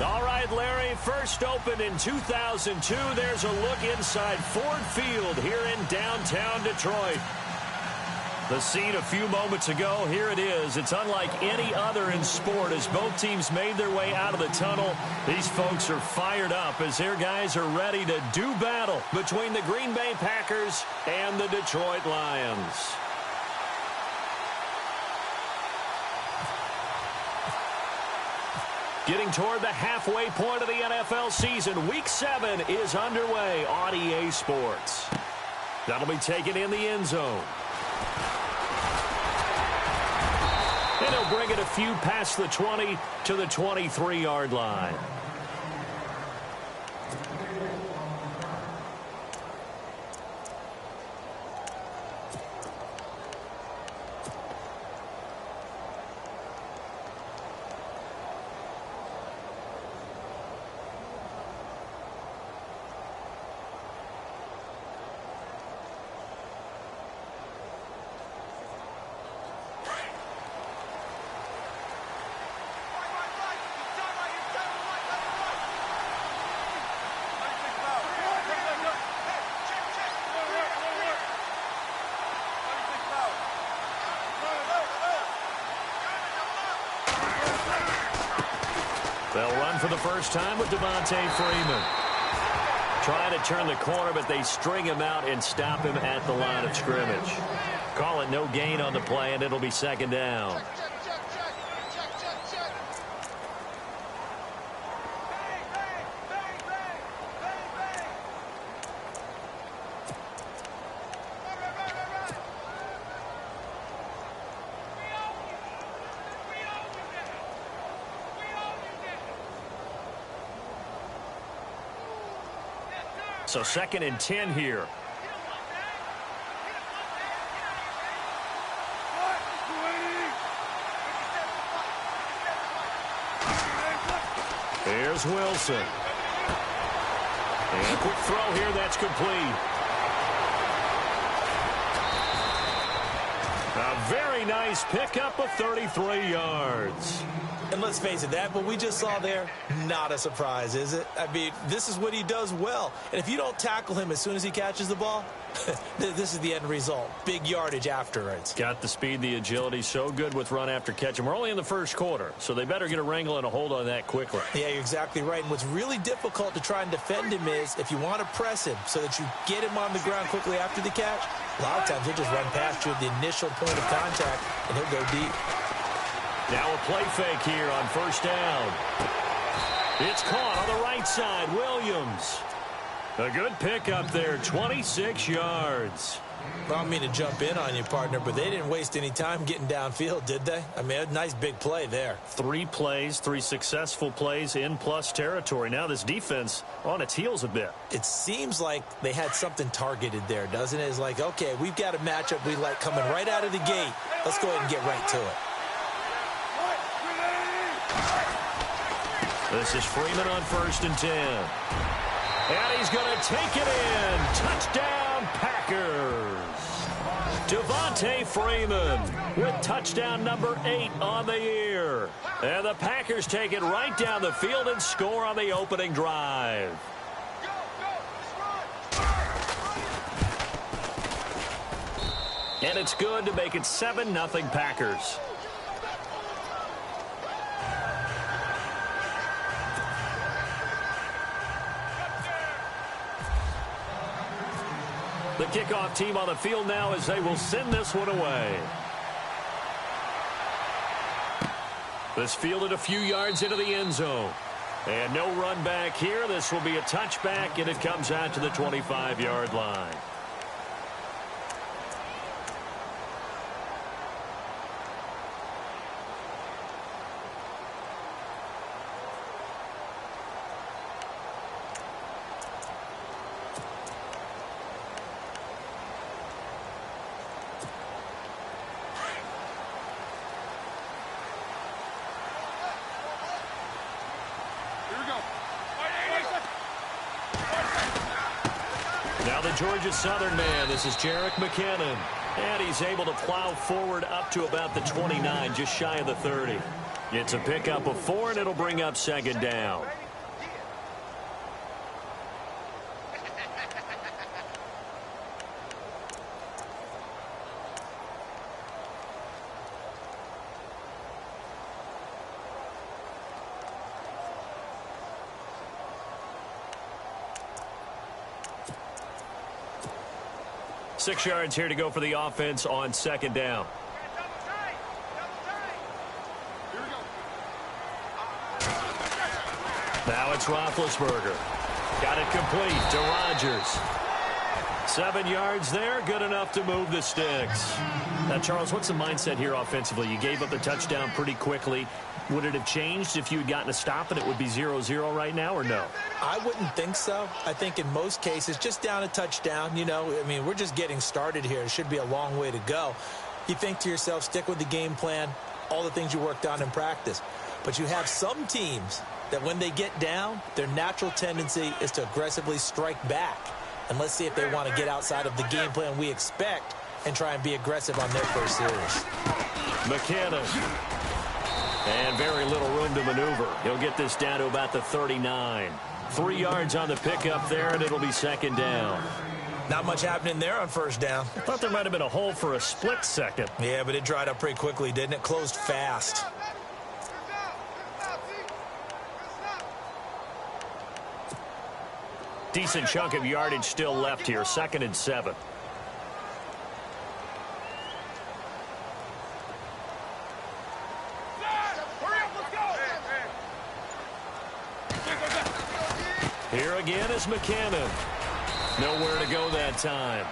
All right, Larry, first opened in 2002. There's a look inside Ford Field here in downtown Detroit. The scene a few moments ago, here it is. It's unlike any other in sport as both teams made their way out of the tunnel. These folks are fired up as their guys are ready to do battle between the Green Bay Packers and the Detroit Lions. Getting toward the halfway point of the NFL season, Week 7 is underway on EA Sports. That'll be taken in the end zone. And he'll bring it a few past the 20 to the 23-yard line. They'll run for the first time with Devontae Freeman. Trying to turn the corner, but they string him out and stop him at the line of scrimmage. Call it no gain on the play, and it'll be second down. So 2nd and 10 here. Here's Wilson. And a quick throw here, that's complete. A very nice pickup of 33 yards. And let's face it, that what we just saw there, not a surprise, is it? I mean, this is what he does well. And if you don't tackle him as soon as he catches the ball, this is the end result. Big yardage afterwards. Got the speed, the agility, so good with run after catch. And we're only in the first quarter, so they better get a wrangle and a hold on that quickly. Yeah, you're exactly right. And what's really difficult to try and defend him is if you want to press him so that you get him on the ground quickly after the catch, a lot of times he'll just run past you at the initial point of contact, and he'll go deep. Now a play fake here on first down. It's caught on the right side. Williams. A good pickup there, 26 yards. I don't mean to jump in on you, partner, but they didn't waste any time getting downfield, did they? I mean, a nice big play there. 3 plays, 3 successful plays in plus territory. Now this defense on its heels a bit. It seems like they had something targeted there, doesn't it? It's like, okay, we've got a matchup we like coming right out of the gate. Let's go ahead and get right to it. This is Freeman on 1st and 10. And he's going to take it in. Touchdown, Packers. Devontae Freeman with touchdown number 8 on the year. And the Packers take it right down the field and score on the opening drive. And it's good to make it 7-0 Packers. The kickoff team on the field now as they will send this one away. This fielded a few yards into the end zone. And no run back here. This will be a touchback, and it comes out to the 25-yard line. Now the Georgia Southern man, this is Jerick McKinnon. And he's able to plow forward up to about the 29, just shy of the 30. It's a pickup of 4, and it'll bring up second down. Six yards here to go for the offense on second down. Now it's Roethlisberger. Got it complete to Rodgers. 7 yards there, good enough to move the sticks. Now, Charles, what's the mindset here offensively? You gave up the touchdown pretty quickly. Would it have changed if you had gotten a stop and it would be 0-0 right now, or no? I wouldn't think so. I think in most cases, just down a touchdown, you know, I mean, we're just getting started here. It should be a long way to go. You think to yourself, stick with the game plan, all the things you worked on in practice. But you have some teams that when they get down, their natural tendency is to aggressively strike back. And let's see if they want to get outside of the game plan we expect and try and be aggressive on their first series. McKinnon. And very little room to maneuver. He'll get this down to about the 39. 3 yards on the pickup there, and it'll be second down. Not much happening there on first down. I thought there might have been a hole for a split second. Yeah, but it dried up pretty quickly, didn't it? Closed fast. Decent chunk of yardage still left here. 2nd and 7. Here again is McKinnon. Nowhere to go that time.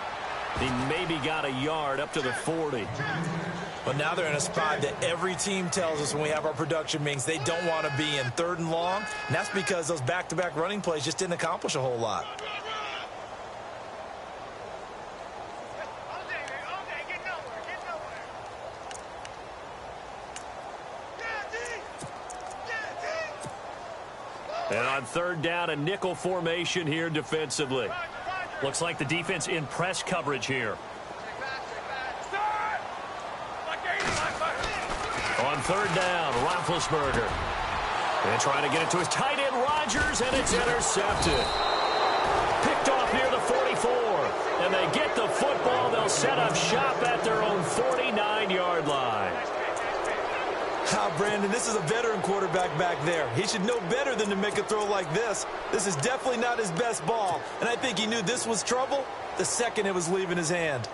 He maybe got a yard up to the 40. Well, now they're in a spot that every team tells us when we have our production meetings they don't want to be in, 3rd and long. And that's because those back-to-back running plays just didn't accomplish a whole lot. And on 3rd down, a nickel formation here defensively. Looks like the defense in press coverage here. On 3rd down, Roethlisberger. And trying to get it to his tight end, Rodgers, and it's intercepted. Picked off near the 44. And they get the football. They'll set up shop at their own 49-yard line. Brandon, this is a veteran quarterback back there. He should know better than to make a throw like this. This is definitely not his best ball. And I think he knew this was trouble the second it was leaving his hand.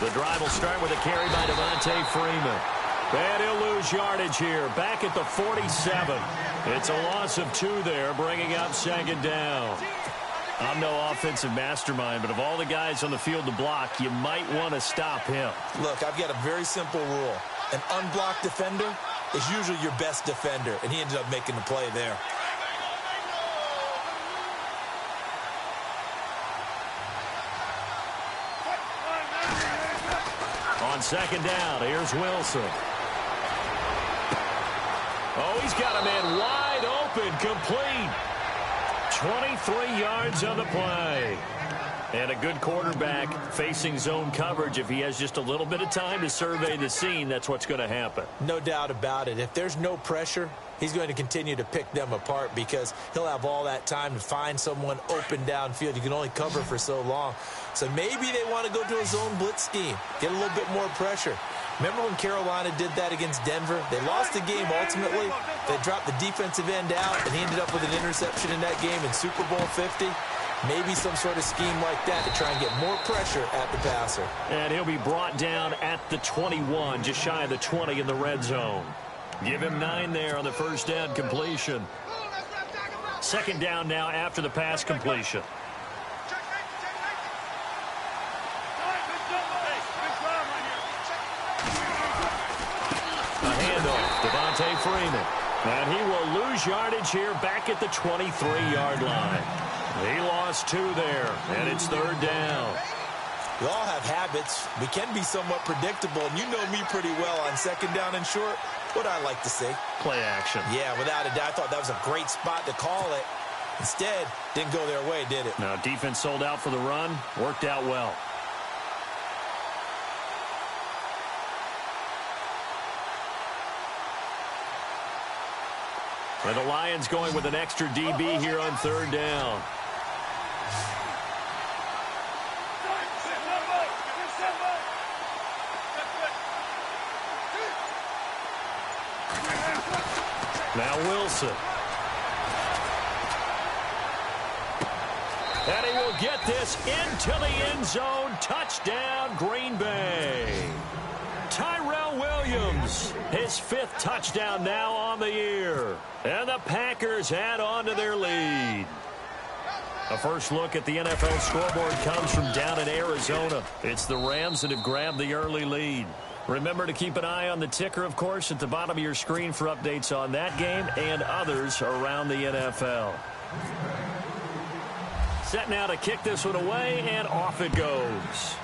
The drive will start with a carry by Devontae Freeman. And he'll lose yardage here. Back at the 47. It's a loss of 2 there, bringing up second down. I'm no offensive mastermind, but of all the guys on the field to block, you might want to stop him. Look, I've got a very simple rule. An unblocked defender is usually your best defender, and he ended up making the play there. On second down, here's Wilson. Oh, he's got a man wide open, complete. 23 yards on the play. And a good quarterback facing zone coverage. If he has just a little bit of time to survey the scene, that's what's going to happen. No doubt about it. If there's no pressure, he's going to continue to pick them apart because he'll have all that time to find someone open downfield. You can only cover for so long. So maybe they want to go to a zone blitz scheme, get a little bit more pressure. Remember when Carolina did that against Denver? They lost the game ultimately. They dropped the defensive end out, and he ended up with an interception in that game in Super Bowl 50. Maybe some sort of scheme like that to try and get more pressure at the passer. And he'll be brought down at the 21, just shy of the 20 in the red zone. Give him 9 there on the first down completion. Second down now after the pass completion. A handoff, Devontae Freeman. And he will lose yardage here back at the 23-yard line. He lost 2 there, and it's 3rd down. We all have habits. We can be somewhat predictable, and you know me pretty well on second down and short. What I like to see. Play action. Yeah, without a doubt. I thought that was a great spot to call it. Instead, didn't go their way, did it? Now, defense sold out for the run. Worked out well. And the Lions going with an extra DB here on third down. Now Wilson. And he will get this into the end zone. Touchdown, Green Bay. Tyrell Williams, his 5th touchdown now on the year. And the Packers add on to their lead. A first look at the NFL scoreboard comes from down in Arizona. It's the Rams that have grabbed the early lead. Remember to keep an eye on the ticker, of course, at the bottom of your screen for updates on that game and others around the NFL. Set now to kick this one away, and off it goes.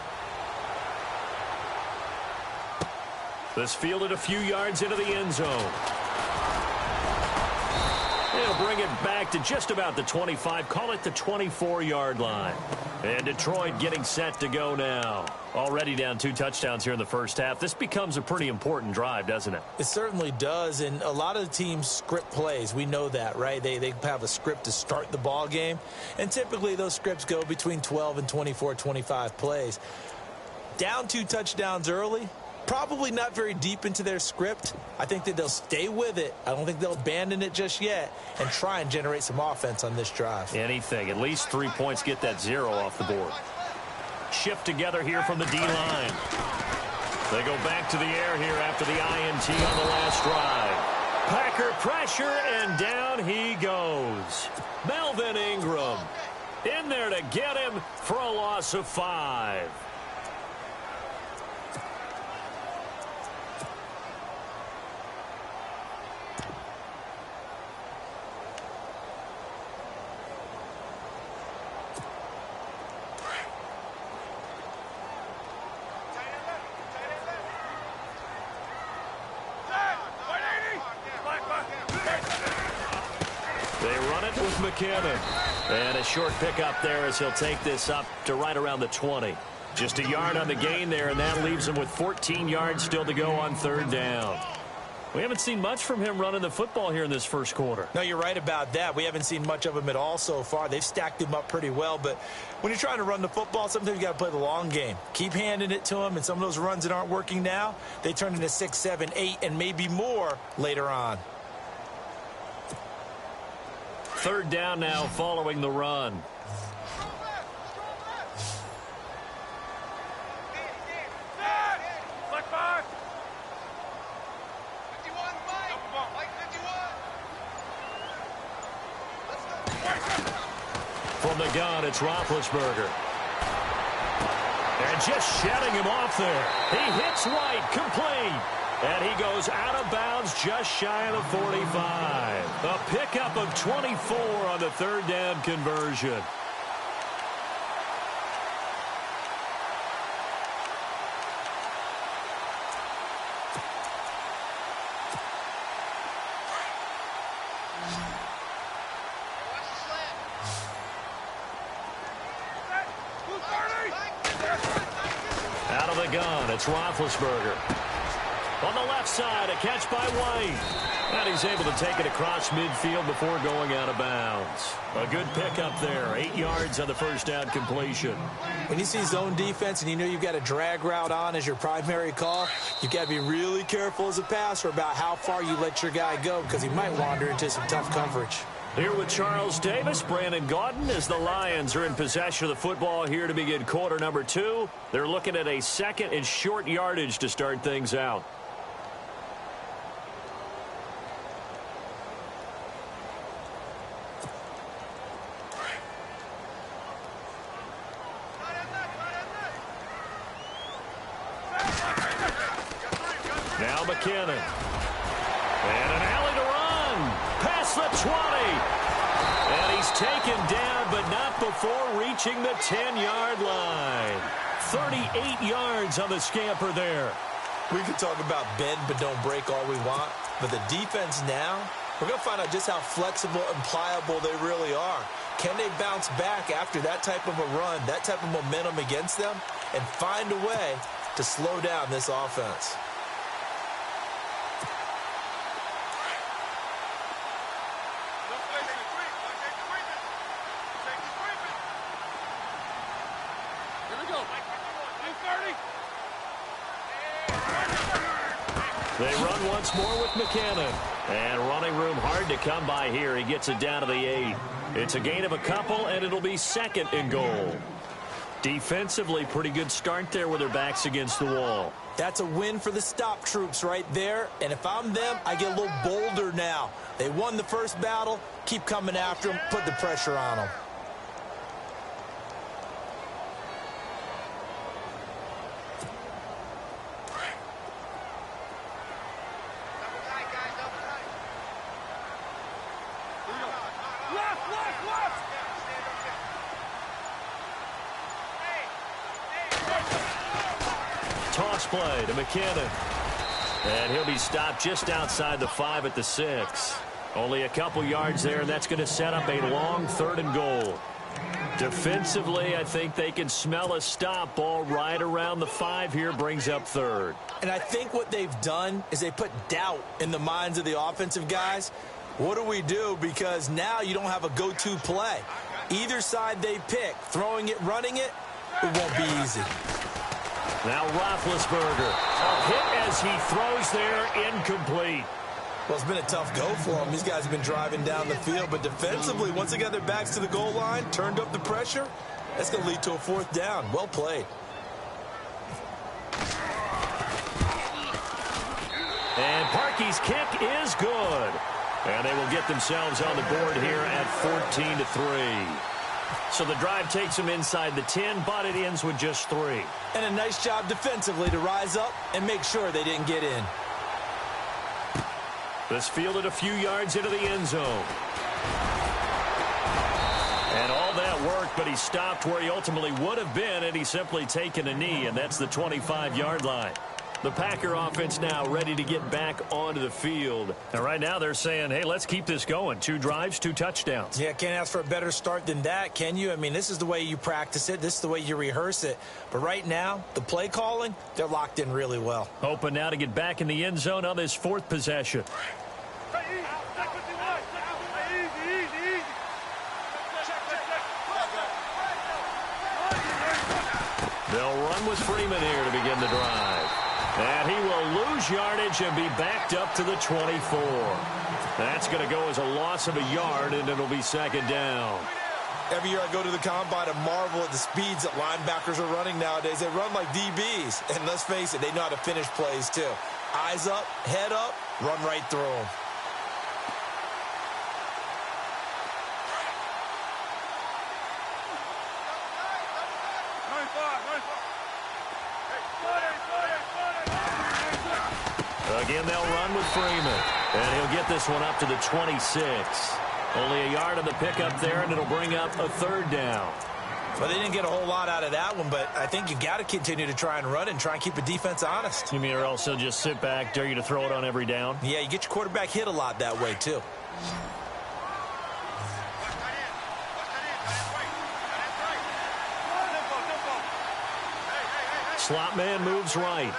This fielded a few yards into the end zone. They'll bring it back to just about the 25, call it the 24-yard line. And Detroit getting set to go now. Already down 2 touchdowns here in the first half. This becomes a pretty important drive, doesn't it? It certainly does, and a lot of the teams script plays. We know that, right? They have a script to start the ball game, and typically those scripts go between 12 and 24, 25 plays. Down 2 touchdowns early, probably not very deep into their script. I think that they'll stay with it. I don't think they'll abandon it just yet and try and generate some offense on this drive. Anything. At least 3 points, get that 0 off the board. Shift together here from the D-line. They go back to the air here after the INT on the last drive. Packer pressure, and down he goes. Melvin Ingram in there to get him for a loss of 5. McKinnon. And a short pickup there as he'll take this up to right around the 20. Just a yard on the gain there, and that leaves him with 14 yards still to go on third down. We haven't seen much from him running the football here in this first quarter. No, you're right about that. We haven't seen much of him at all so far. They've stacked him up pretty well, but when you're trying to run the football, sometimes you got to play the long game. Keep handing it to him, and some of those runs that aren't working now, they turn into 6, 7, 8, and maybe more later on. Third down now following the run. From the gun, it's Roethlisberger. And just shutting him off there. He hits White, complete. And he goes out of bounds just shy of the 45. A pickup of 24 on the third down conversion. Out of the gun, it's Roethlisberger. On the left side, a catch by White. And he's able to take it across midfield before going out of bounds. A good pickup there. 8 yards on the first down completion. When you see zone defense and you know you've got a drag route on as your primary call, you've got to be really careful as a passer about how far you let your guy go because he might wander into some tough coverage. Here with Charles Davis, Brandon Gaudin, as the Lions are in possession of the football here to begin quarter number 2. They're looking at a second and short yardage to start things out. Now McKinnon. And an alley to run. Past the 20. And he's taken down, but not before reaching the 10-yard line. 38 yards on the scamper there. We can talk about bend but don't break all we want, but the defense now, we're going to find out just how flexible and pliable they really are. Can they bounce back after that type of a run, that type of momentum against them, and find a way to slow down this offense? They run once more with McKinnon. And running room hard to come by here. He gets it down to the 8. It's a gain of a couple, and it'll be 2nd and goal. Defensively, pretty good start there with their backs against the wall. That's a win for the stop troops right there. And if I'm them, I get a little bolder now. They won the first battle. Keep coming after them. Put the pressure on them. Toss play to McKinnon. And he'll be stopped just outside the 5 at the 6. Only a couple yards there, and that's going to set up a long 3rd and goal. Defensively, I think they can smell a stop. Ball right around the 5 here, brings up 3rd. And I think what they've done is they put doubt in the minds of the offensive guys. What do we do? Because now you don't have a go-to play. Either side they pick, throwing it, running it, it won't be easy. Now Roethlisberger. A hit as he throws there, incomplete. Well, it's been a tough go for them. These guys have been driving down the field, but defensively, once they got their backs to the goal line, turned up the pressure, that's going to lead to a 4th down. Well played. And Parkey's kick is good. And they will get themselves on the board here at 14-3. So the drive takes them inside the 10, but it ends with just 3. And a nice job defensively to rise up and make sure they didn't get in. This fielded a few yards into the end zone. And all that worked, but he stopped where he ultimately would have been, and he's simply taken a knee, and that's the 25-yard line. The Packer offense now ready to get back onto the field. And right now they're saying, hey, let's keep this going. 2 drives, 2 touchdowns. Yeah, can't ask for a better start than that, can you? I mean, this is the way you practice it. This is the way you rehearse it. But right now, the play calling, they're locked in really well. Hoping now to get back in the end zone on this 4th possession. They'll run with Freeman here to begin the drive. And he will lose yardage and be backed up to the 24. That's going to go as a loss of a yard, and it'll be 2nd down. Every year I go to the combine and marvel at the speeds that linebackers are running nowadays. They run like DBs. And let's face it, they know how to finish plays too. Eyes up, head up, run right through them. Again, they'll run with Freeman. And he'll get this one up to the 26. Only a yard on the pickup there, and it'll bring up a 3rd down. Well, they didn't get a whole lot out of that one, but I think you got to continue to try and run and try and keep the defense honest. You mean or else they'll just sit back, dare you to throw it on every down? Yeah, you get your quarterback hit a lot that way, too. Slot man moves right.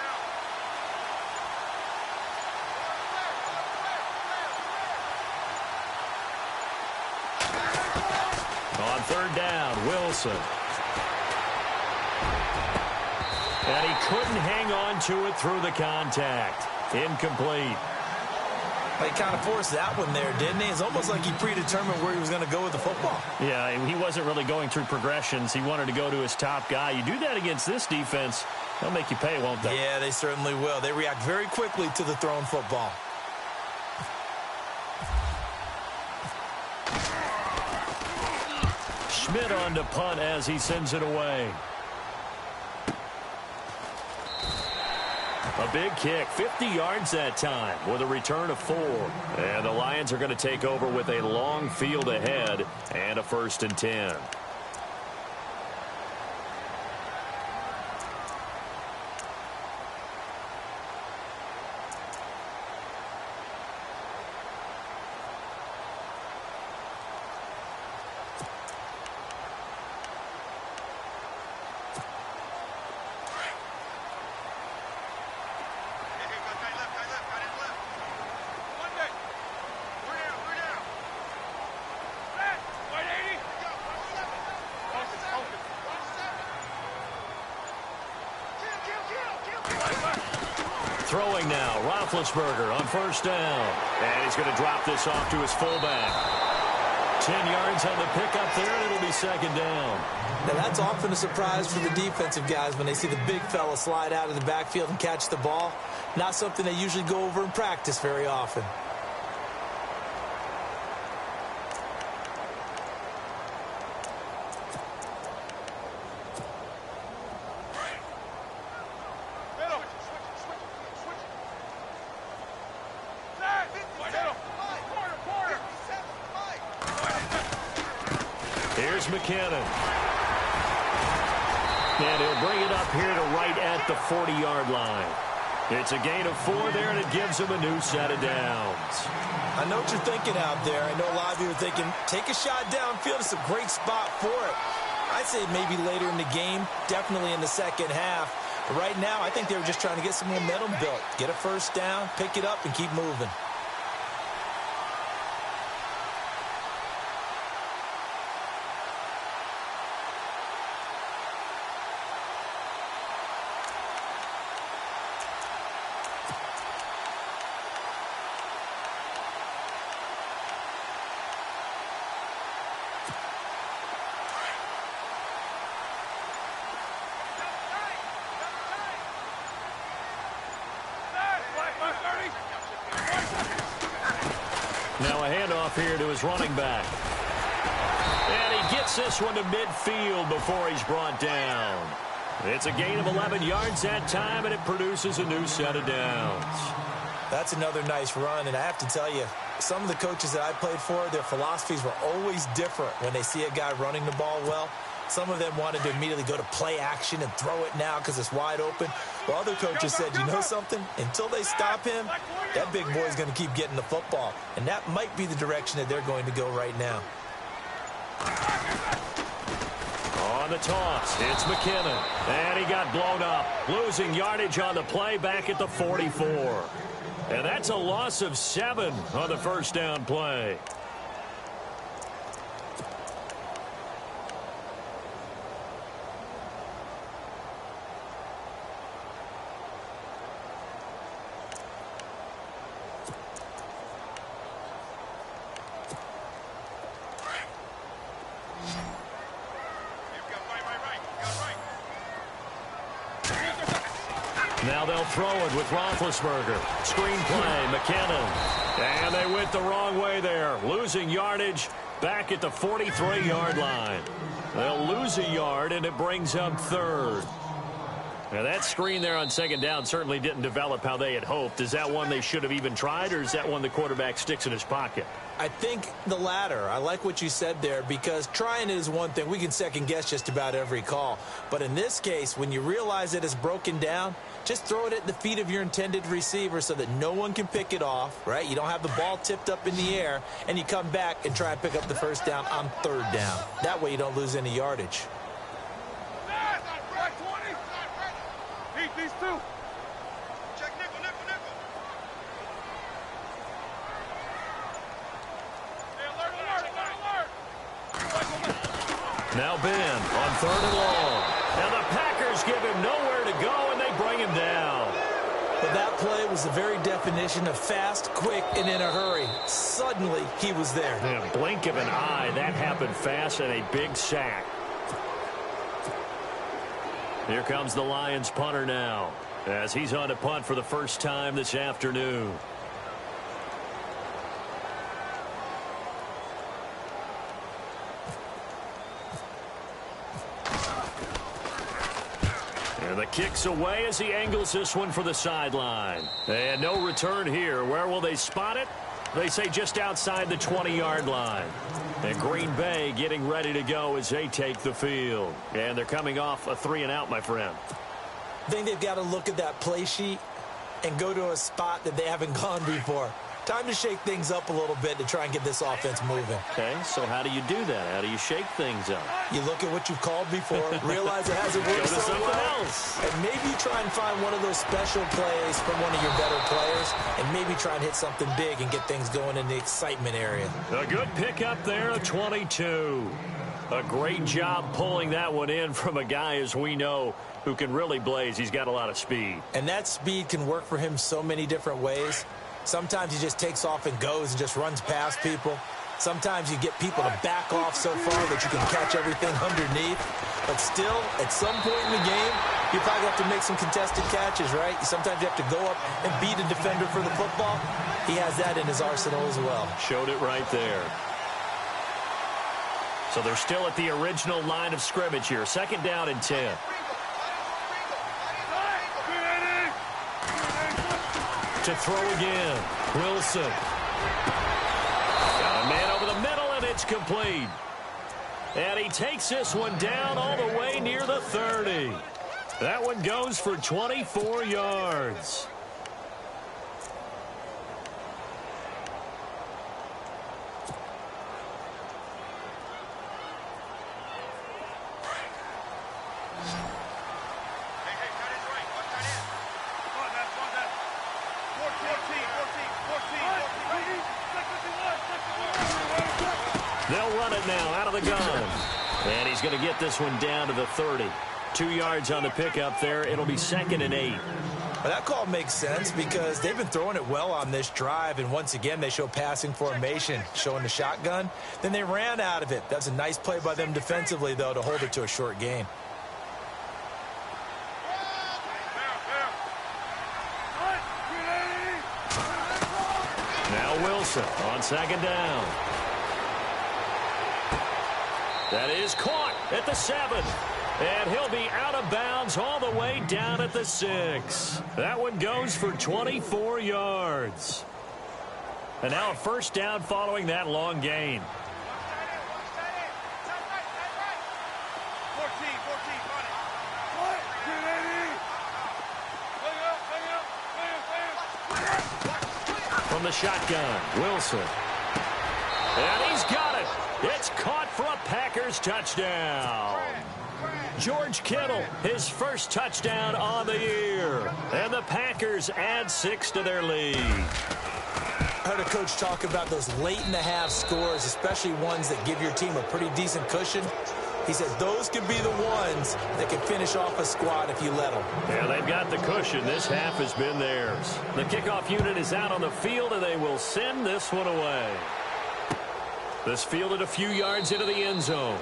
On 3rd down, Wilson. And he couldn't hang on to it through the contact. Incomplete. He kind of forced that one there, didn't he? It's almost like he predetermined where he was going to go with the football. Yeah, he wasn't really going through progressions. He wanted to go to his top guy. You do that against this defense, they'll make you pay, won't they? Yeah, they certainly will. They react very quickly to the thrown football. Schmidt on to punt as he sends it away. A big kick, 50 yards that time with a return of 4. And the Lions are going to take over with a long field ahead and a 1st and 10. throwing now. Roethlisberger on first down. And he's going to drop this off to his fullback. 10 yards on the pickup there, and it'll be second down. Now, that's often a surprise for the defensive guys when they see the big fella slide out of the backfield and catch the ball. Not something they usually go over in practice very often. Here's McKinnon. And he'll bring it up here to right at the 40-yard line. It's a gain of 4 there, and it gives him a new set of downs. I know what you're thinking out there. I know a lot of you are thinking, take a shot downfield. It's a great spot for it. I'd say maybe later in the game, definitely in the second half. But right now, I think they were just trying to get some momentum built. Get a first down, pick it up, and keep moving. Now a handoff here to his running back. And he gets this one to midfield before he's brought down. It's a gain of 11 yards that time, and it produces a new set of downs. That's another nice run, and I have to tell you, some of the coaches that I played for, their philosophies were always different when they see a guy running the ball well. Some of them wanted to immediately go to play action and throw it now because it's wide open. While other coaches said, you know something? Until they stop him, that big boy is going to keep getting the football. And that might be the direction that they're going to go right now. On the toss, it's McKinnon. And he got blown up. Losing yardage on the play back at the 44. And that's a loss of 7 on the first down play. Now they'll throw it with Roethlisberger. Screen play, McKinnon. And they went the wrong way there. Losing yardage back at the 43-yard line. They'll lose a yard, and it brings up third. Now that screen there on second down certainly didn't develop how they had hoped. Is that one they should have even tried, or is that one the quarterback sticks in his pocket? I think the latter. I like what you said there, because trying it is one thing. We can second guess just about every call. But in this case, when you realize that it's broken down, just throw it at the feet of your intended receiver so that no one can pick it off, right? You don't have the ball tipped up in the air, and you come back and try and pick up the first down on third down. That way you don't lose any yardage. These two. Check nickel. Now Ben on third and long. Now the Packers give him nowhere to go, and they bring him down. But that play was the very definition of fast, quick, and in a hurry. Suddenly, he was there. In a blink of an eye, that happened fast, and a big sack. Here comes the Lions punter now, as he's on to punt for the first time this afternoon. And the kick's away as he angles this one for the sideline. And no return here. Where will they spot it? They say just outside the 20-yard line. And Green Bay getting ready to go as they take the field. And they're coming off a 3-and-out, my friend. I think they've got to look at that play sheet and go to a spot that they haven't gone before. Time to shake things up a little bit to try and get this offense moving. Okay, so how do you do that? How do you shake things up? You look at what you've called before, realize it hasn't worked so well, else. and maybe try and find one of those special plays from one of your better players, and maybe try and hit something big and get things going in the excitement area. A good pickup there, a 22. A great job pulling that one in from a guy, as we know, who can really blaze. He's got a lot of speed. And that speed can work for him so many different ways. Sometimes he just takes off and goes and just runs past people. Sometimes you get people to back off so far that you can catch everything underneath. But still, at some point in the game, you probably have to make some contested catches, right? Sometimes you have to go up and beat a defender for the football. He has that in his arsenal as well. Showed it right there. So they're still at the original line of scrimmage here. 2nd down and 10. To throw again. Wilson. Got a man over the middle, and it's complete. And he takes this one down all the way near the 30. That one goes for 24 yards. They'll run it now out of the gun. And he's going to get this one down to the 30. 2 yards on the pickup there. It'll be 2nd and 8. Well, that call makes sense because they've been throwing it well on this drive, and once again they show passing formation, showing the shotgun. Then they ran out of it. That's a nice play by them defensively, though, to hold it to a short gain. Now Wilson on 2nd down. That is caught at the 7. And he'll be out of bounds all the way down at the 6. That one goes for 24 yards. And now a 1st down following that long gain. From the shotgun, Wilson. And he's got it. It's caught for a Packers touchdown. George Kittle, his first touchdown on the year. And the Packers add 6 to their lead. I heard a coach talk about those late-in-the-half scores, especially ones that give your team a pretty decent cushion. He said those could be the ones that can finish off a squad if you let them. Yeah, they've got the cushion. This half has been theirs. The kickoff unit is out on the field, and they will send this one away. This fielded a few yards into the end zone.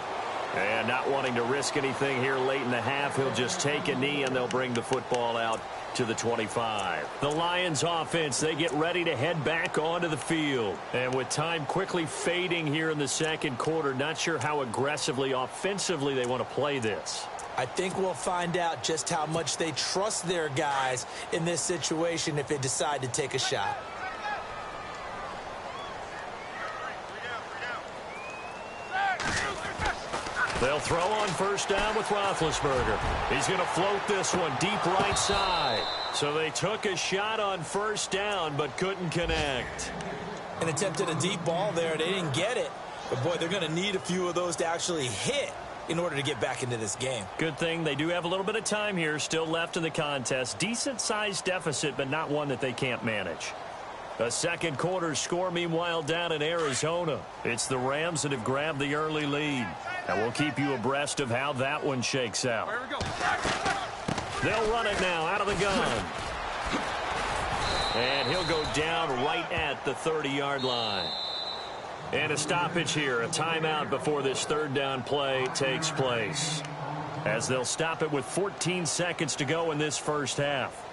And not wanting to risk anything here late in the half, he'll just take a knee, and they'll bring the football out to the 25. The Lions offense, they get ready to head back onto the field. And with time quickly fading here in the 2nd quarter, not sure how aggressively, offensively they want to play this. I think we'll find out just how much they trust their guys in this situation if they decide to take a shot. They'll throw on 1st down with Roethlisberger. He's going to float this one deep right side. So they took a shot on 1st down but couldn't connect. An attempt at a deep ball there. They didn't get it. But, boy, they're going to need a few of those to actually hit in order to get back into this game. Good thing they do have a little bit of time here still left in the contest. Decent-sized deficit, but not one that they can't manage. A 2nd quarter score, meanwhile, down in Arizona. It's the Rams that have grabbed the early lead. And we'll keep you abreast of how that one shakes out. They'll run it now out of the gun. And he'll go down right at the 30-yard line. And a stoppage here, a timeout before this 3rd down play takes place. As they'll stop it with 14 seconds to go in this 1st half.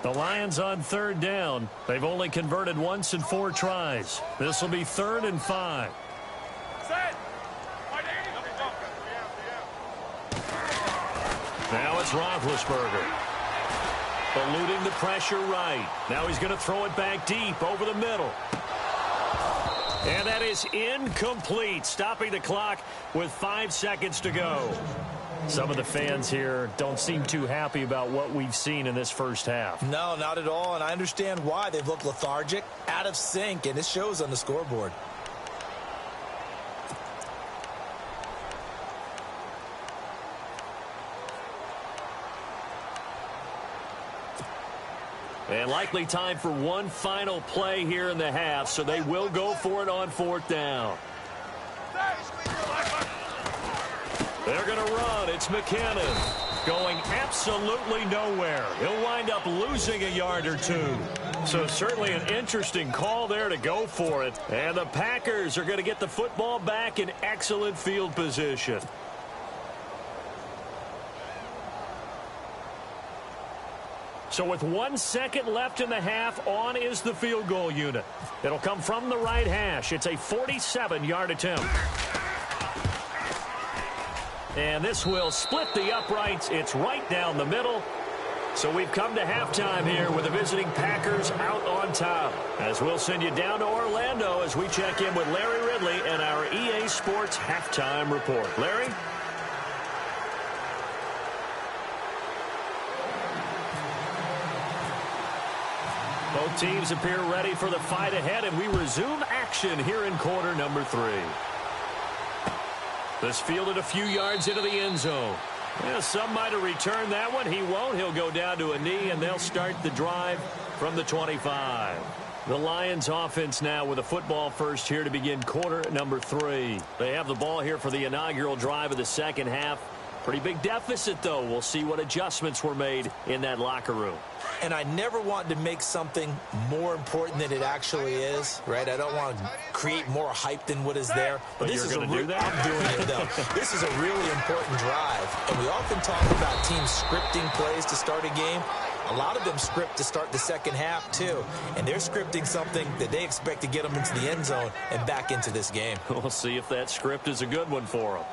The Lions on 3rd down. They've only converted once in 4 tries. This will be 3rd and 5. Now it's Roethlisberger. Eluding the pressure right. Now he's going to throw it back deep over the middle. And that is incomplete, stopping the clock with 5 seconds to go. Some of the fans here don't seem too happy about what we've seen in this 1st half. No, not at all, and I understand why. They've looked lethargic, out of sync, and it shows on the scoreboard. And likely time for one final play here in the half, so they will go for it on 4th down. They're going to run. It's McKinnon going absolutely nowhere. He'll wind up losing a yard or two. So certainly an interesting call there to go for it. And the Packers are going to get the football back in excellent field position. So with 1 second left in the half, on is the field goal unit. It'll come from the right hash. It's a 47-yard attempt. And this will split the uprights. It's right down the middle. So we've come to halftime here with the visiting Packers out on top. As we'll send you down to Orlando as we check in with Larry Ridley and our EA Sports halftime report. Larry? Both teams appear ready for the fight ahead, and we resume action here in quarter number 3. This fielded a few yards into the end zone. Yeah, some might have returned that one. He won't. He'll go down to a knee, and they'll start the drive from the 25. The Lions offense now with a football first here to begin quarter number 3. They have the ball here for the inaugural drive of the second half. Pretty big deficit, though. We'll see what adjustments were made in that locker room. And I never want to make something more important than it actually is, right? I don't want to create more hype than what is there. But this you're is going to do that? I'm doing it, though. This is a really important drive. And we often talk about teams scripting plays to start a game. A lot of them script to start the second half, too. And they're scripting something that they expect to get them into the end zone and back into this game. We'll see if that script is a good one for them.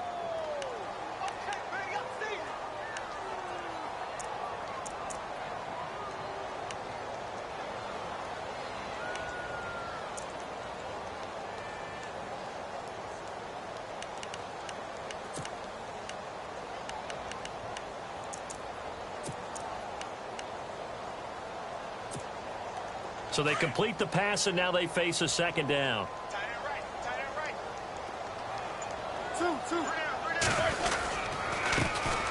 So they complete the pass, and now they face a second down. Tight end right. Two.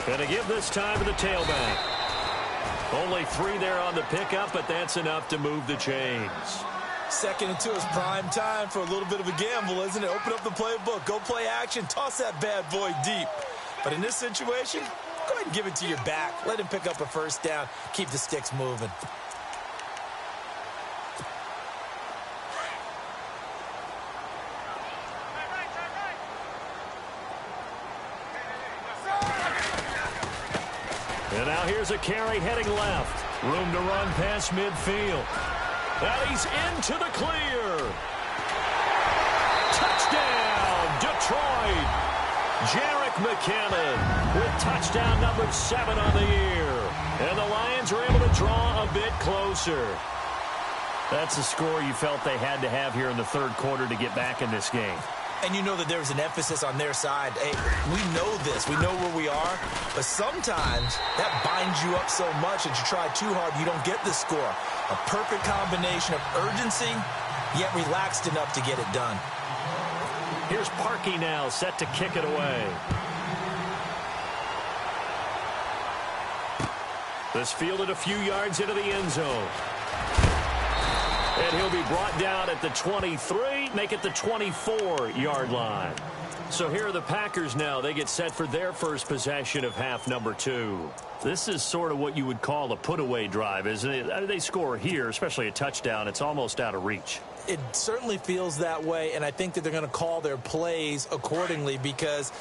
Going to give this time to the tailback. Only 3 there on the pickup, but that's enough to move the chains. 2nd and 2 is prime time for a little bit of a gamble, isn't it? Open up the playbook, go play action, toss that bad boy deep. But in this situation, go ahead and give it to your back. Let him pick up a first down. Keep the sticks moving. And now here's a carry heading left. Room to run past midfield. And he's into the clear. Touchdown, Detroit. Jerick McKinnon with touchdown number 7 on the year. And the Lions are able to draw a bit closer. That's a score you felt they had to have here in the third quarter to get back in this game. And you know that there's an emphasis on their side. Hey, we know this. We know where we are. But sometimes that binds you up so much that you try too hard, you don't get the score. A perfect combination of urgency, yet relaxed enough to get it done. Here's Parkey now, set to kick it away. This fielded a few yards into the end zone. And he'll be brought down at the 23, make it the 24-yard line. So here are the Packers now. They get set for their first possession of half number 2. This is sort of what you would call a put-away drive, isn't it? They score here, especially a touchdown. It's almost out of reach. It certainly feels that way, and I think that they're going to call their plays accordingly because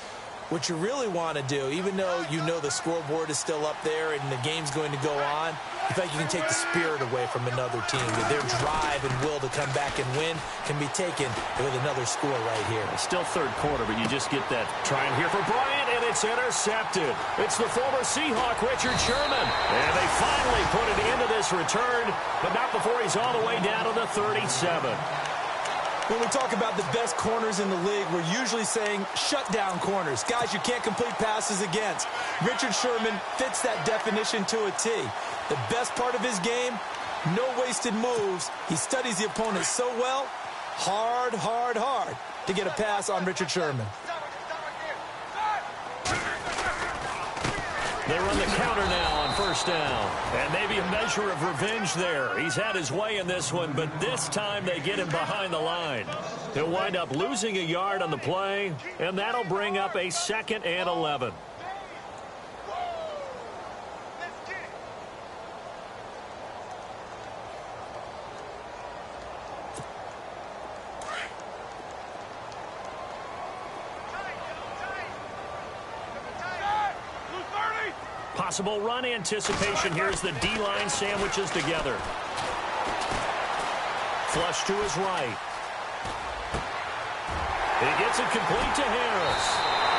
what you really want to do, even though you know the scoreboard is still up there and the game's going to go on, you think you can take the spirit away from another team. That their drive and will to come back and win can be taken with another score right here. Still third quarter, but you just get that trying here for Bryant, and it's intercepted. It's the former Seahawk, Richard Sherman. And they finally put an end to this return, but not before he's all the way down to the 37. When we talk about the best corners in the league, we're usually saying shutdown corners, guys you can't complete passes against. Richard Sherman fits that definition to a T. The best part of his game, no wasted moves. He studies the opponent so well, hard to get a pass on Richard Sherman. They run the counter now on first down. And maybe a measure of revenge there. He's had his way in this one, but this time they get him behind the line. He'll wind up losing a yard on the play, and that'll bring up a 2nd and 11. Possible run anticipation. Here's the D-line sandwiches together. Flush to his right. He gets it complete to Harris.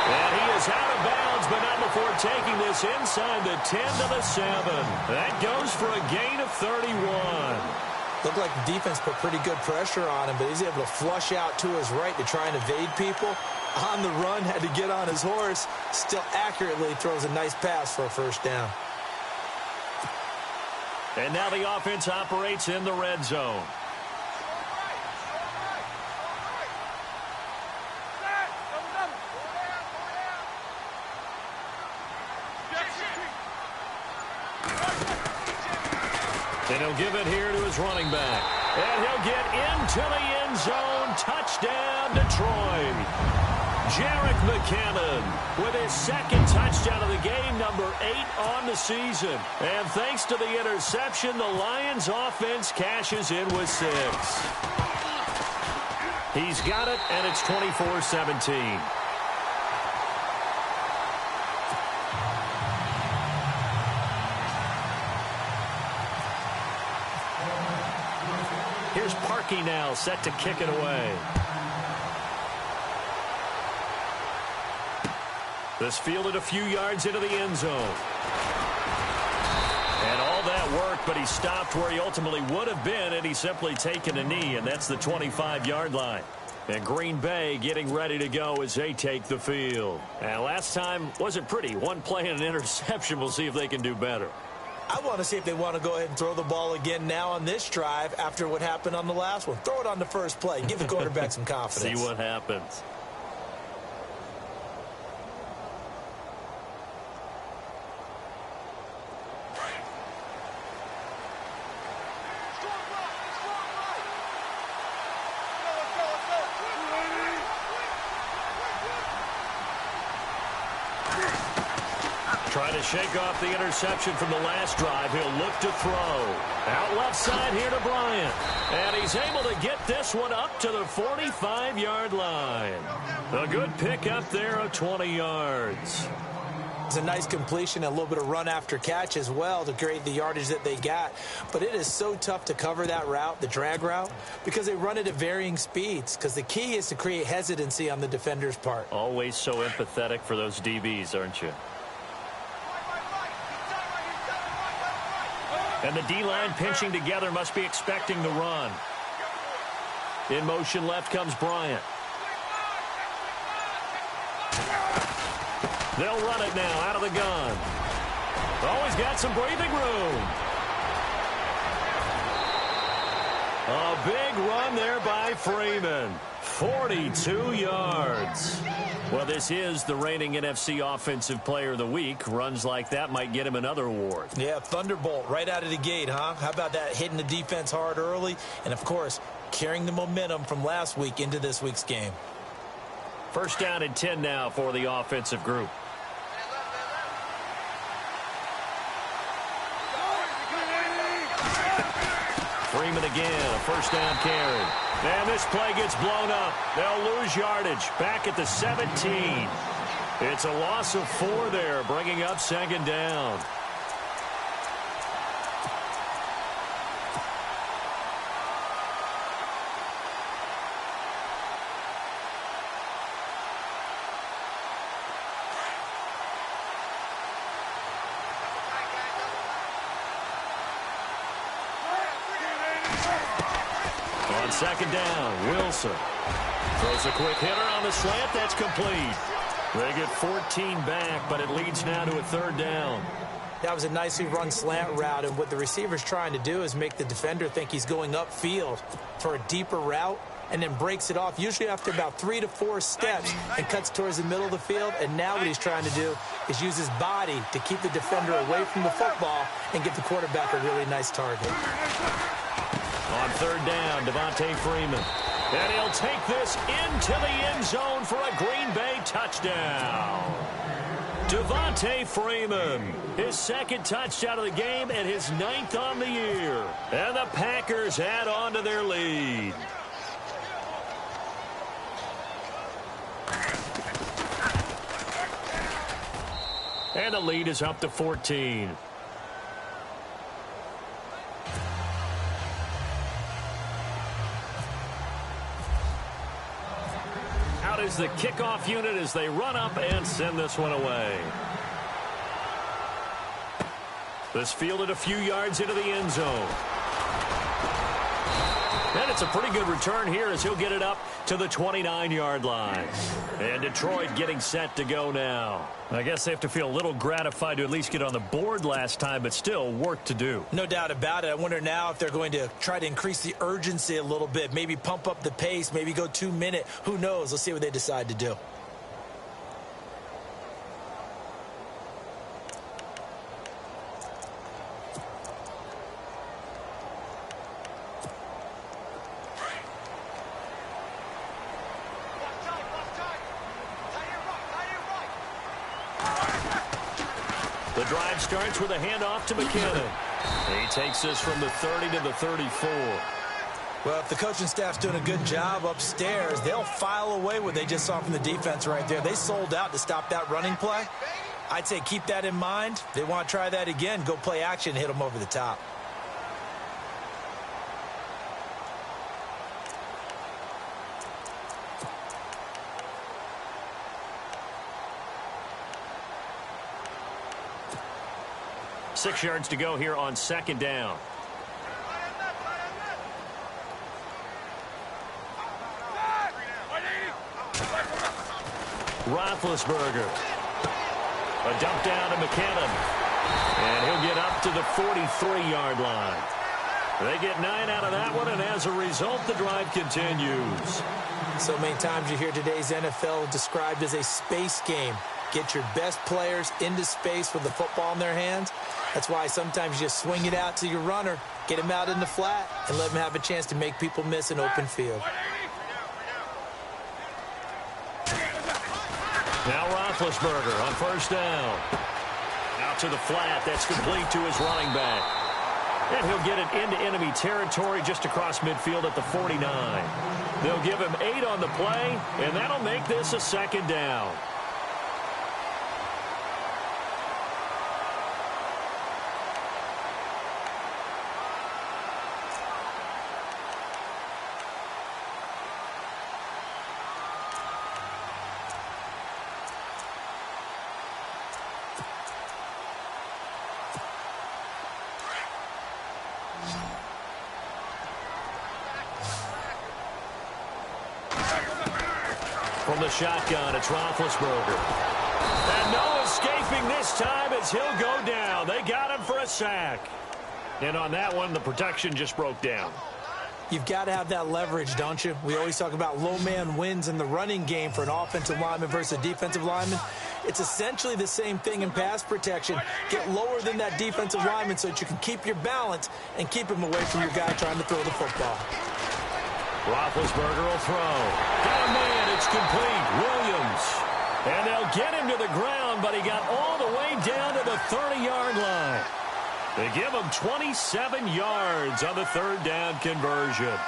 And he is out of bounds, but not before taking this inside the 10 to the 7. That goes for a gain of 31. Looked like the defense put pretty good pressure on him, but he's able to flush out to his right to try and evade people. On the run, had to get on his horse. Still accurately throws a nice pass for a first down. And now the offense operates in the red zone. And he'll give it here to his running back. And he'll get into the end zone. Touchdown, Detroit. Jerick McKinnon with his 2nd touchdown of the game, number 8 on the season. And thanks to the interception, the Lions offense cashes in with 6. He's got it, and it's 24-17. Here's Parkey now, set to kick it away. This fielded a few yards into the end zone. And all that work, but he stopped where he ultimately would have been, and he's simply taken a knee, and that's the 25-yard line. And Green Bay getting ready to go as they take the field. And last time wasn't pretty. One play and an interception. We'll see if they can do better. I want to see if they want to go ahead and throw the ball again now on this drive after what happened on the last one. Throw it on the first play. Give the quarterback some confidence. See what happens. Trying to shake off the interception from the last drive. He'll look to throw. Out left side here to Bryant. And he's able to get this one up to the 45-yard line. A good pick up there of 20 yards. It's a nice completion, a little bit of run after catch as well to create the yardage that they got. But it is so tough to cover that route, the drag route, because they run it at varying speeds. Because the key is to create hesitancy on the defender's part. Always so empathetic for those DBs, aren't you? And the D-line pinching together, must be expecting the run. In motion left comes Bryant. They'll run it now out of the gun. Always got some breathing room. A big run there by Freeman. 42 yards. Well, this is the reigning NFC Offensive Player of the Week. Runs like that might get him another award. Yeah, Thunderbolt right out of the gate, huh? How about that, hitting the defense hard early? And, of course, carrying the momentum from last week into this week's game. First down and 10 now for the offensive group. Freeman again, a first down carry. And this play gets blown up. They'll lose yardage back at the 17. It's a loss of 4 there, bringing up second down. On second down, Wilson throws a quick hitter on the slant. That's complete. They get 14 back, but it leads now to a third down. That was a nicely run slant route, and what the receiver's trying to do is make the defender think he's going upfield for a deeper route, and then breaks it off, usually after about 3 to 4 steps, and cuts towards the middle of the field. And now what he's trying to do is use his body to keep the defender away from the football and give the quarterback a really nice target. On third down, Devontae Freeman. And he'll take this into the end zone for a Green Bay touchdown. Devontae Freeman, his second touchdown of the game and his 9th on the year. And the Packers add on to their lead. And the lead is up to 14. Out is the kickoff unit as they run up and send this one away. This fielded a few yards into the end zone. And it's a pretty good return here as he'll get it up to the 29-yard line. And Detroit getting set to go now. I guess they have to feel a little gratified to at least get on the board last time, but still work to do. No doubt about it. I wonder now if they're going to try to increase the urgency a little bit, maybe pump up the pace, maybe go 2-minute. Who knows? Let's see what they decide to do. The drive starts with a handoff to McKinnon. He takes this from the 30 to the 34. Well, if the coaching staff's doing a good job upstairs, they'll file away what they just saw from the defense right there. They sold out to stop that running play. I'd say keep that in mind. They want to try that again. Go play action, hit them over the top. Six yards to go here on second down. Roethlisberger. A dump down to McKinnon. And he'll get up to the 43-yard line. They get 9 out of that one, and as a result, the drive continues. So many times you hear today's NFL described as a space game. Get your best players into space with the football in their hands. That's why sometimes you just swing it out to your runner, get him out in the flat, and let him have a chance to make people miss an open field. Now Roethlisberger on first down. Out to the flat. That's complete to his running back. And he'll get it into enemy territory just across midfield at the 49. They'll give him 8 on the play, and that'll make this a second down. From the shotgun, it's Roethlisberger. And no escaping this time as he'll go down. They got him for a sack. And on that one, the protection just broke down. You've got to have that leverage, don't you? We always talk about low man wins in the running game for an offensive lineman versus a defensive lineman. It's essentially the same thing in pass protection. Get lower than that defensive lineman so that you can keep your balance and keep him away from your guy trying to throw the football. Roethlisberger will throw. Got a man, it's complete. Williams. And they'll get him to the ground, but he got all the way down to the 30-yard line. They give him 27 yards on the third down conversion.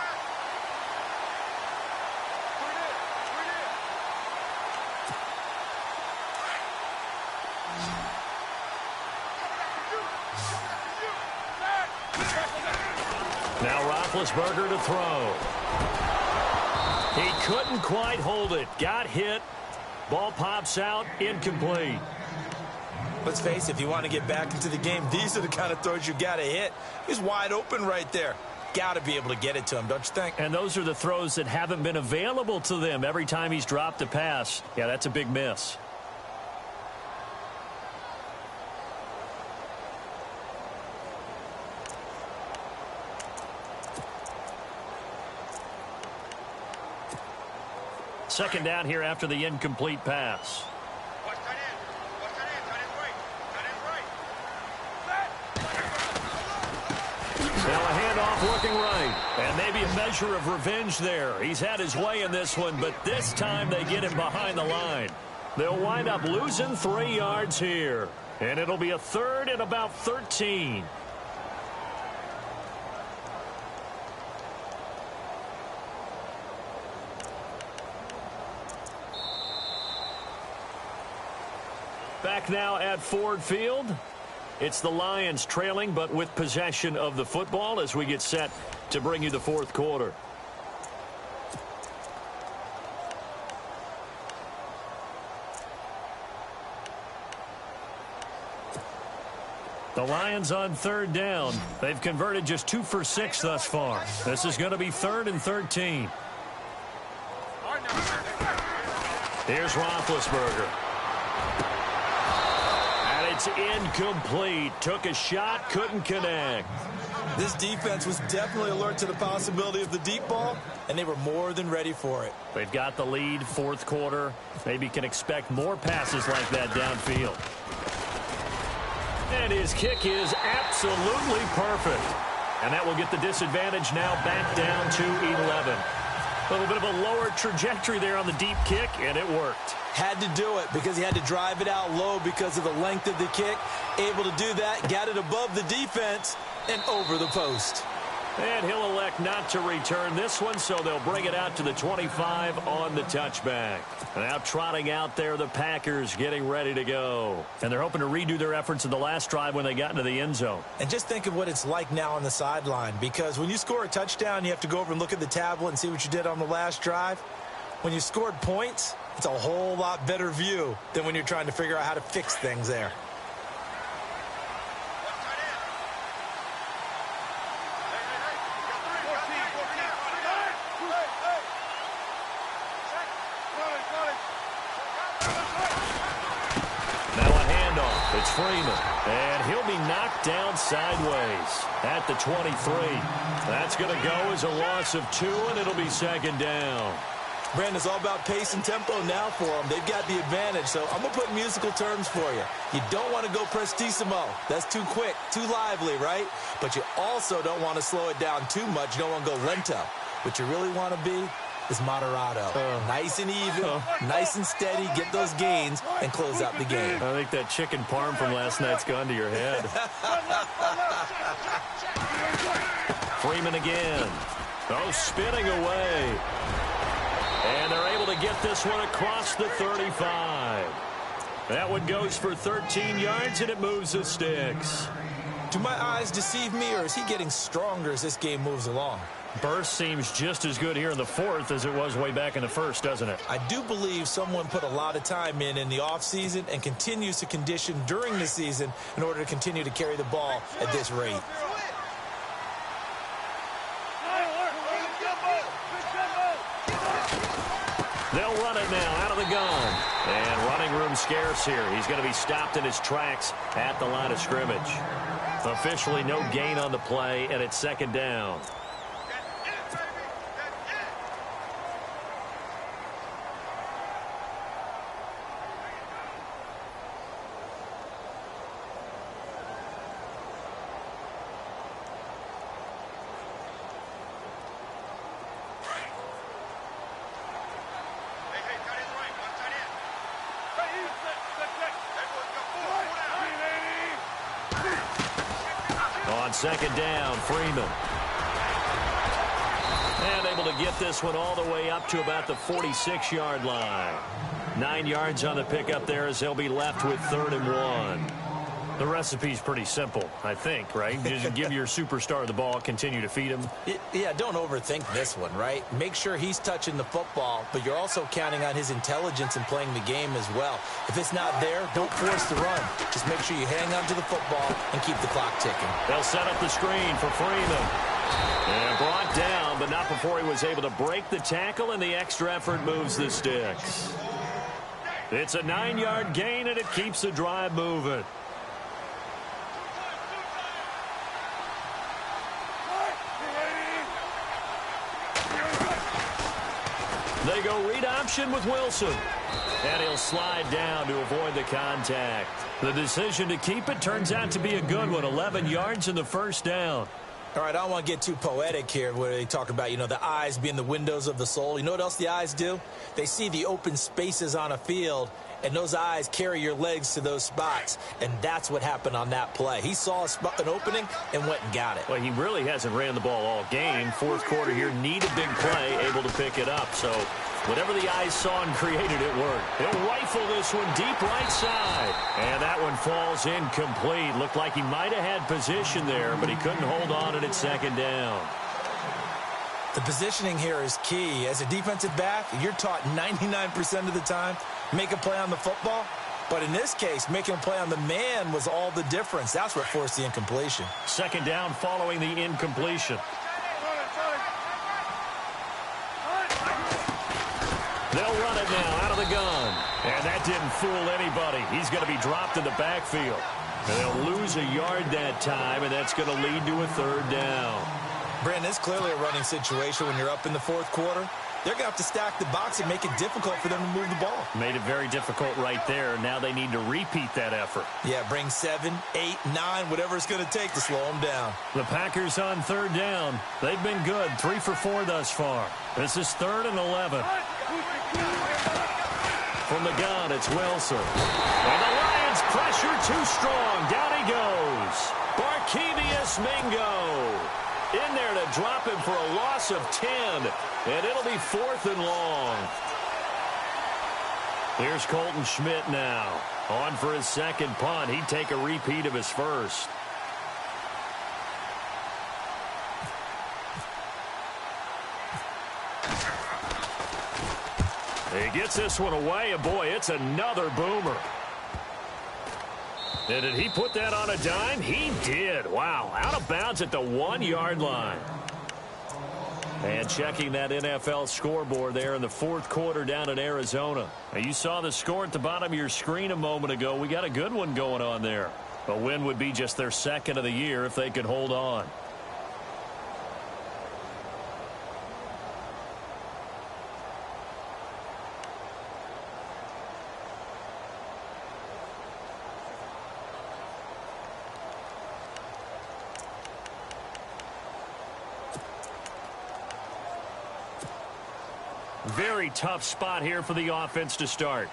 Now Roethlisberger to throw. He couldn't quite hold it. Got hit. Ball pops out. Incomplete. Let's face it, if you want to get back into the game, these are the kind of throws you got to hit. He's wide open right there. Got to be able to get it to him, don't you think? And those are the throws that haven't been available to them every time he's dropped a pass. Yeah, that's a big miss. Second down here after the incomplete pass. Watch tight end. Watch tight end. Tight end right. Tight end right. Now a handoff looking right. And maybe a measure of revenge there. He's had his way in this one, but this time they get him behind the line. They'll wind up losing 3 yards here. And it'll be a third and about 13. Back now at Ford Field. It's the Lions trailing, but with possession of the football as we get set to bring you the fourth quarter. The Lions on third down. They've converted just 2 for 6 thus far. This is going to be 3rd and 13. Here's Roethlisberger. And it's incomplete. Took a shot, couldn't connect. This defense was definitely alert to the possibility of the deep ball, and they were more than ready for it. They've got the lead, fourth quarter. Maybe can expect more passes like that downfield. And his kick is absolutely perfect. And that will get the disadvantage now back down to 11. A little bit of a lower trajectory there on the deep kick, and it worked. Had to do it because he had to drive it out low because of the length of the kick. Able to do that, got it above the defense and over the post. And he'll elect not to return this one, so they'll bring it out to the 25 on the touchback. Now trotting out there, the Packers getting ready to go. And they're hoping to redo their efforts in the last drive when they got into the end zone. And just think of what it's like now on the sideline, because when you score a touchdown, you have to go over and look at the tablet and see what you did on the last drive. When you scored points, it's a whole lot better view than when you're trying to figure out how to fix things there. It's Freeman, and he'll be knocked down sideways at the 23. That's going to go as a loss of 2, and it'll be second down. Brandon, it's all about pace and tempo now for them. They've got the advantage, so I'm going to put musical terms for you. You don't want to go prestissimo. That's too quick, too lively, right? But you also don't want to slow it down too much. You don't want to go lento. What you really want to be is moderato. Nice and even, nice and steady, get those gains, and close out the game. I think that chicken parm from last night's gone to your head. Freeman again. Oh, spinning away. And they're able to get this one across the 35. That one goes for 13 yards, and it moves the sticks. Do my eyes deceive me, or is he getting stronger as this game moves along? Burst seems just as good here in the fourth as it was way back in the first, doesn't it? I do believe someone put a lot of time in the offseason and continues to condition during the season in order to continue to carry the ball at this rate. They'll run it now out of the gun. And running room scarce here. He's going to be stopped in his tracks at the line of scrimmage. Officially no gain on the play, and it's second down. On second down, Freeman. And able to get this one all the way up to about the 46-yard line. 9 yards on the pickup there as they'll be left with 3rd and 1. The recipe's pretty simple, I think, right? Just give your superstar the ball, continue to feed him. Yeah, don't overthink this one, right? Make sure he's touching the football, but you're also counting on his intelligence in playing the game as well. If it's not there, don't force the run. Just make sure you hang on to the football and keep the clock ticking. They'll set up the screen for Freeman. And brought down, but not before he was able to break the tackle, and the extra effort moves the sticks. It's a 9-yard gain, and it keeps the drive moving. They go read option with Wilson. And he'll slide down to avoid the contact. The decision to keep it turns out to be a good one. 11 yards in the first down. All right, I don't want to get too poetic here where they talk about, the eyes being the windows of the soul. You know what else the eyes do? They see the open spaces on a field, and those eyes carry your legs to those spots. And that's what happened on that play. He saw an opening and went and got it. Well, he really hasn't ran the ball all game. Fourth quarter here, need a big play, able to pick it up. So whatever the eyes saw and created, it worked. He'll rifle this one deep right side. And that one falls incomplete. Looked like he might have had position there, but he couldn't hold on at second down. The positioning here is key. As a defensive back, you're taught 99% of the time, make a play on the football. But in this case, making a play on the man was all the difference. That's what forced the incompletion. Second down following the incompletion. They'll run it now out of the gun. And that didn't fool anybody. He's going to be dropped in the backfield. And they'll lose a yard that time, and that's going to lead to a third down. Brandon, it's clearly a running situation when you're up in the fourth quarter. They're going to have to stack the box and make it difficult for them to move the ball. Made it very difficult right there. Now they need to repeat that effort. Yeah, bring 7, 8, 9, whatever it's going to take to slow them down. The Packers on third down. They've been good, 3 for 4 thus far. This is 3rd and 11. From the gun, it's Wilson. And the Lions pressure too strong. Down he goes. Barkevious Mingo in there to drop him for a loss of 10. And it'll be 4th and long. Here's Colton Schmidt now. On for his second punt. He'd take a repeat of his first. He gets this one away, and boy, it's another boomer. And did he put that on a dime? He did. Wow, out of bounds at the 1-yard line. And checking that NFL scoreboard there in the fourth quarter down in Arizona. Now, you saw the score at the bottom of your screen a moment ago. We got a good one going on there. A win would be just their 2nd of the year if they could hold on. Very tough spot here for the offense to start.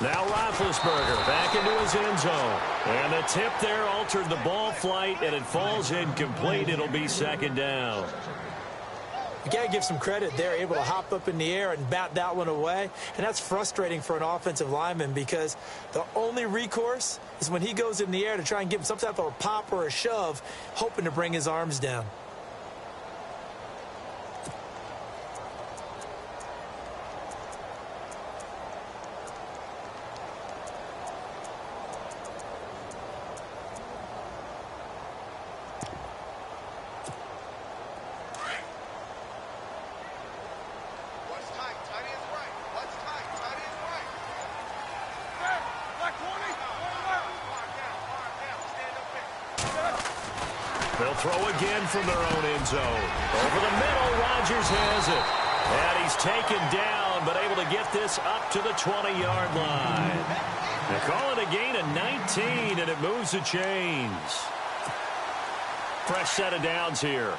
Now Roethlisberger back into his end zone. And the tip there altered the ball flight, and it falls incomplete. It'll be 2nd down. You got to give some credit. They're able to hop up in the air and bat that one away. And that's frustrating for an offensive lineman because the only recourse is when he goes in the air to try and give him some type of a pop or a shove, hoping to bring his arms down. They'll throw again from their own end zone. Over the middle, Rodgers has it. And he's taken down, but able to get this up to the 20-yard line. They call it a gain of 19, and it moves the chains. Fresh set of downs here.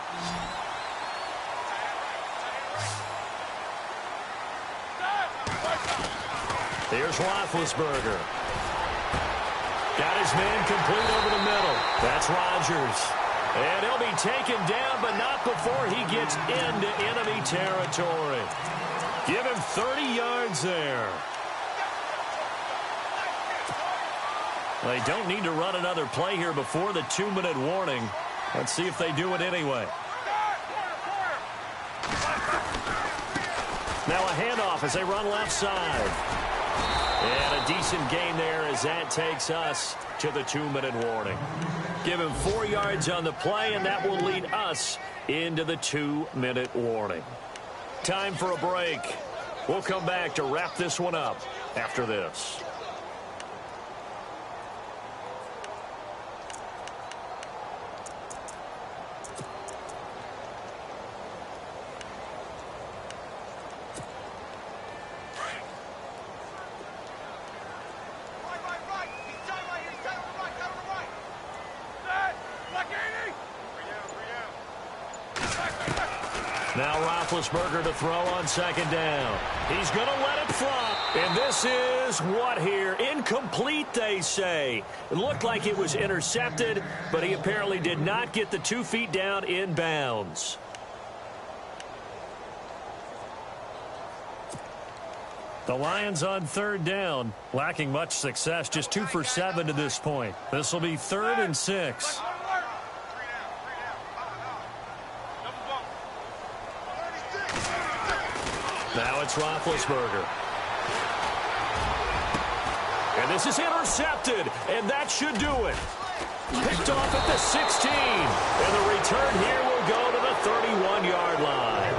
Here's Roethlisberger. Got his man complete over the middle. That's Rodgers. And he'll be taken down, but not before he gets into enemy territory. Give him 30 yards there. They don't need to run another play here before the 2-minute warning. Let's see if they do it anyway. Now a handoff as they run left side. And a decent gain there as that takes us to the 2-minute warning. Give him 4 yards on the play, and that will lead us into the 2-minute warning. Time for a break. We'll come back to wrap this one up after this. Now Roethlisberger to throw on second down. He's going to let it fly. And this is what here? Incomplete, they say. It looked like it was intercepted, but he apparently did not get the 2 feet down in bounds. The Lions on third down, lacking much success, just 2 for 7 to this point. This will be 3rd and 6. Now it's Roethlisberger. And this is intercepted, and that should do it. Picked off at the 16. And the return here will go to the 31-yard line.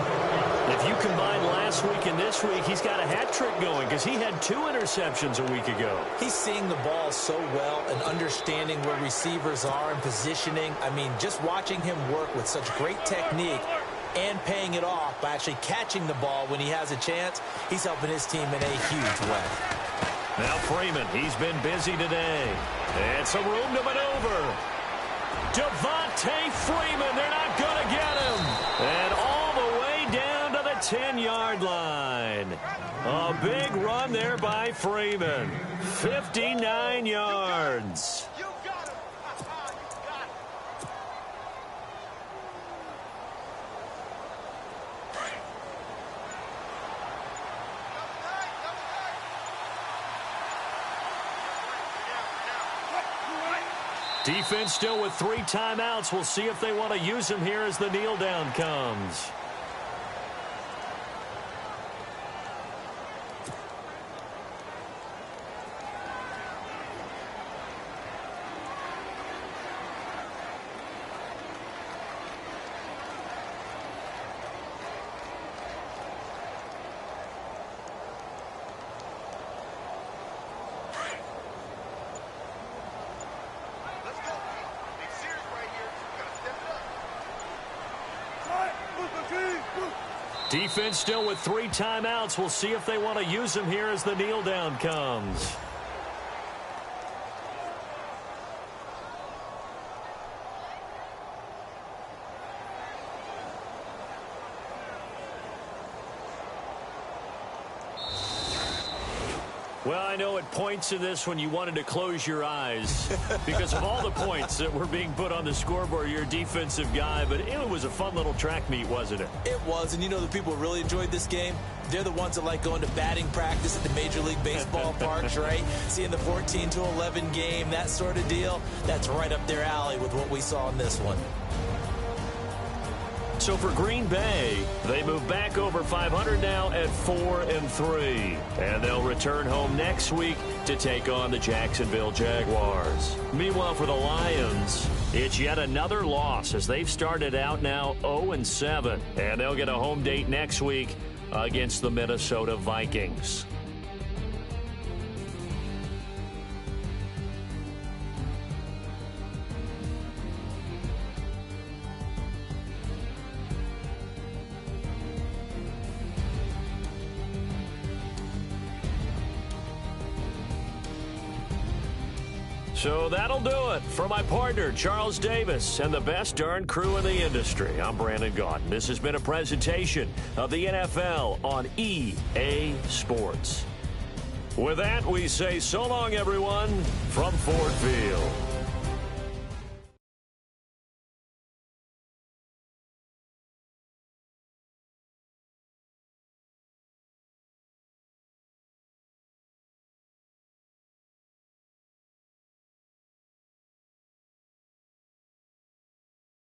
If you combine last week and this week, he's got a hat trick going because he had 2 interceptions a week ago. He's seeing the ball so well and understanding where receivers are and positioning. I mean, just watching him work with such great technique and paying it off by actually catching the ball when he has a chance, he's helping his team in a huge way. Now Freeman, he's been busy today. And some room to maneuver. Devontae Freeman, they're not going to get him. And all the way down to the 10-yard line. A big run there by Freeman. 59 yards. Defense still with 3 timeouts. We'll see if they want to use them here as the kneel down comes. Defense still with 3 timeouts. We'll see if they want to use them here as the kneel down comes. Well, I know at points in this when you wanted to close your eyes because of all the points that were being put on the scoreboard. You're a defensive guy, but it was a fun little track meet, wasn't it? It was, and you know the people who really enjoyed this game? They're the ones that like going to batting practice at the Major League Baseball parks, right? Seeing the 14-11 game, that sort of deal. That's right up their alley with what we saw in this one. So for Green Bay, they move back over 500 now at 4-3. And they'll return home next week to take on the Jacksonville Jaguars. Meanwhile, for the Lions, it's yet another loss as they've started out now 0-7. And they'll get a home date next week against the Minnesota Vikings. So that'll do it. For my partner, Charles Davis, and the best darn crew in the industry, I'm Brandon Gaudin. This has been a presentation of the NFL on EA Sports. With that, we say so long, everyone, from Ford Field.